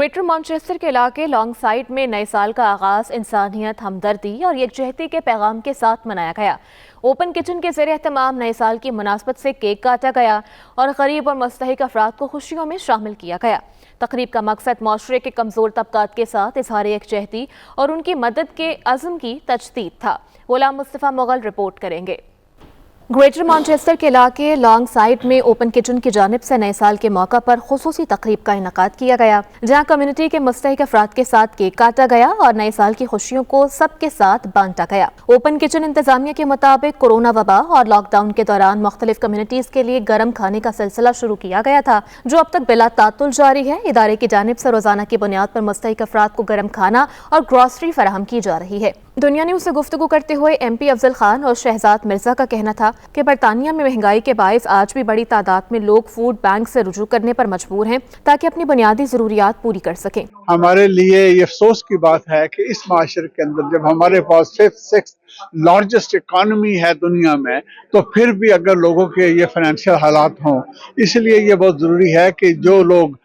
Greater Manchester के इलाके long side में नए साल का आगाज इंसानियत, हमदर्दी और यकजहती के पैगाम के साथ मनाया गया। ओपन किचन के ज़रिए तमाम नए साल की मुनासबत से केक काटा गया और गरीब और मुस्तहिक अफराद को खुशियों में शामिल किया गया। तकरीब का मकसद माशरे के कमज़ोर तबकात के साथ इजहार यकजहती और उनकी मदद के अज़्म की तजदीद था। गुलाम मुस्तफ़ा मुग़ल रिपोर्ट करेंगे। ग्रेटर मैनचेस्टर के इलाके लॉन्ग साइड में ओपन किचन की जानिब से नए साल के मौका पर खुसूसी तकरीब का इनेकाद किया गया, जहां कम्युनिटी के मुस्तहिक अफराद के साथ केक काटा गया और नए साल की खुशियों को सबके साथ बांटा गया। ओपन किचन इंतजामिया के मुताबिक कोरोना वबा और लॉकडाउन के दौरान मुख्तलिफ कम्युनिटीज के लिए गर्म खाने का सिलसिला शुरू किया गया था, जो अब तक बिला तातुल जारी है। इदारे की जानिब से रोजाना की बुनियाद पर मुस्तहिक अफराद को गर्म खाना और ग्रॉसरी फराहम की जा रही है। दुनिया न्यूज़ से गुफ्तगू करते हुए MP अफजल खान और शहजाद मिर्जा का कहना था कि बरतानिया में महंगाई के बायस आज भी बड़ी तादाद में लोग फूड बैंक से रुजू करने पर मजबूर हैं ताकि अपनी बुनियादी जरूरियात पूरी कर सकें। हमारे लिए ये अफसोस की बात है कि इस माशरे के अंदर जब हमारे पास 5th-6th लार्जेस्ट इकॉनमी है दुनिया में, तो फिर भी अगर लोगों के ये फाइनेंशियल हालात हों, इसलिए ये बहुत ज़रूरी है कि जो लोग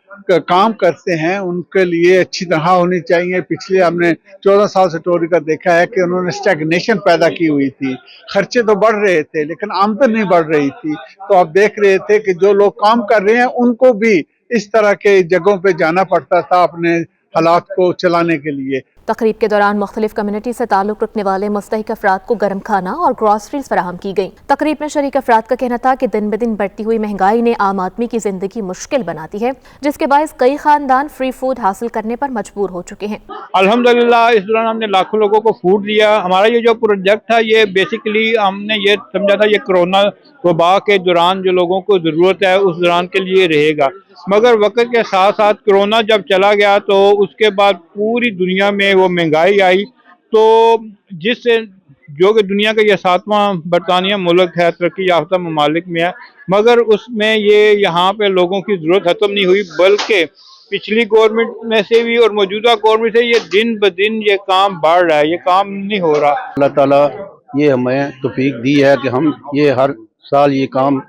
काम करते हैं उनके लिए अच्छी तरह होनी चाहिए। पिछले हमने 14 साल से टोरी का देखा है कि उन्होंने स्टैग्नेशन पैदा की हुई थी। खर्चे तो बढ़ रहे थे लेकिन आमदन नहीं बढ़ रही थी। तो आप देख रहे थे कि जो लोग काम कर रहे हैं उनको भी इस तरह के जगहों पे जाना पड़ता था अपने हालात को चलाने के लिए। तकरीब के दौरान मुख्तलिफ कम्युनिटी से ताल्लुक रखने वाले मुस्तहिक अफराद को गर्म खाना और ग्रॉसरीज फराहम की गई। तकरीब में शरीक अफराद का कहना था कि दिन ब दिन बढ़ती हुई महंगाई ने आम आदमी की जिंदगी मुश्किल बना दी है, जिसके बायस कई खानदान फ्री फूड हासिल करने पर मजबूर हो चुके हैं। अल्हम्दुलिल्लाह इस दौरान हमने लाखों लोगों को फूड दिया। हमारा ये जो प्रोजेक्ट था ये बेसिकली हमने ये समझा था ये कोरोना वबा के दौरान जो लोगों को ज़रूरत है उस दौरान के लिए रहेगा, मगर वक्त के साथ साथ कोरोना जब चला गया तो उसके बाद पूरी दुनिया में वो महंगाई आई, तो जिससे जो कि दुनिया का ये 7वां बरतानिया मुल्क है, तरक्की याफ्ता ममालिक में है, मगर उसमें ये यहाँ पे लोगों की ज़रूरत खत्म नहीं हुई, बल्कि पिछली गवर्नमेंट में से भी और मौजूदा गवर्नमेंट से ये दिन ब दिन ये काम बढ़ रहा है, ये काम नहीं हो रहा। अल्लाह ताला ये हमें तौफीक दी है कि हम ये हर साल ये काम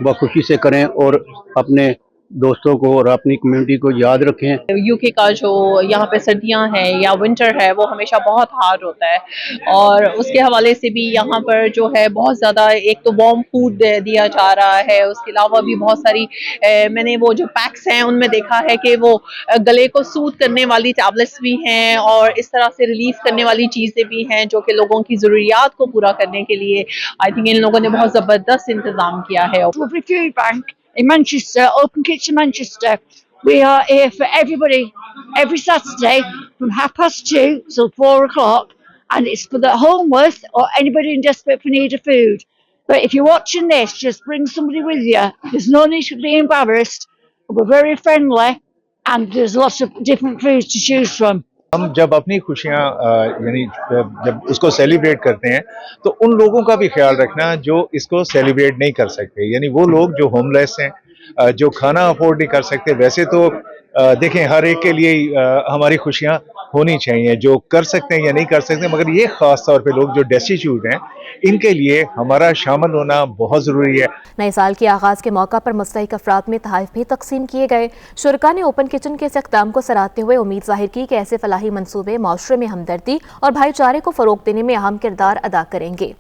बखुशी से करें और अपने दोस्तों को और अपनी कम्युनिटी को याद रखें। यूके का जो यहाँ पे सर्दियाँ हैं या विंटर है वो हमेशा बहुत हार्ड होता है, और उसके हवाले से भी यहाँ पर जो है बहुत ज़्यादा एक तो वार्म फूड दिया जा रहा है, उसके अलावा भी बहुत सारी मैंने वो जो पैक्स हैं उनमें देखा है कि वो गले को सूद करने वाली टैबलेट्स भी हैं और इस तरह से रिलीफ करने वाली चीज़ें भी हैं जो कि लोगों की ज़रूरियात को पूरा करने के लिए आई थिंक इन लोगों ने बहुत ज़बरदस्त इंतज़ाम किया है। In Manchester, Open Kitchen Manchester, we are here for everybody every Saturday from 2:30 till 4 o'clock, and it's for the homeless or anybody in desperate for need of food. But if you're watching this, just bring somebody with you. There's no need to be embarrassed. We're very friendly and there's lots of different foods to choose from. हम जब अपनी खुशियाँ यानी जब उसको celebrate करते हैं तो उन लोगों का भी ख्याल रखना जो इसको सेलिब्रेट नहीं कर सकते, यानी वो लोग जो होमलेस हैं, जो खाना अफोर्ड नहीं कर सकते। वैसे तो देखें हर एक के लिए हमारी खुशियाँ होनी चाहिए, जो कर सकते हैं या नहीं कर सकते, मगर ये ख़ास तौर पे लोग जो डेस्टिट्यूट हैं इनके लिए हमारा शामिल होना बहुत ज़रूरी है। नए साल के आगाज़ के मौका पर मुस्तहिक अफराद में तोहफ़े भी तकसीम किए गए। शुरका ने ओपन किचन के इस इक़दाम को सराहते हुए उम्मीद ज़ाहिर की कि ऐसे फलाही मंसूबे माशरे में हमदर्दी और भाईचारे को फ़रोग़ देने में अहम किरदार अदा करेंगे।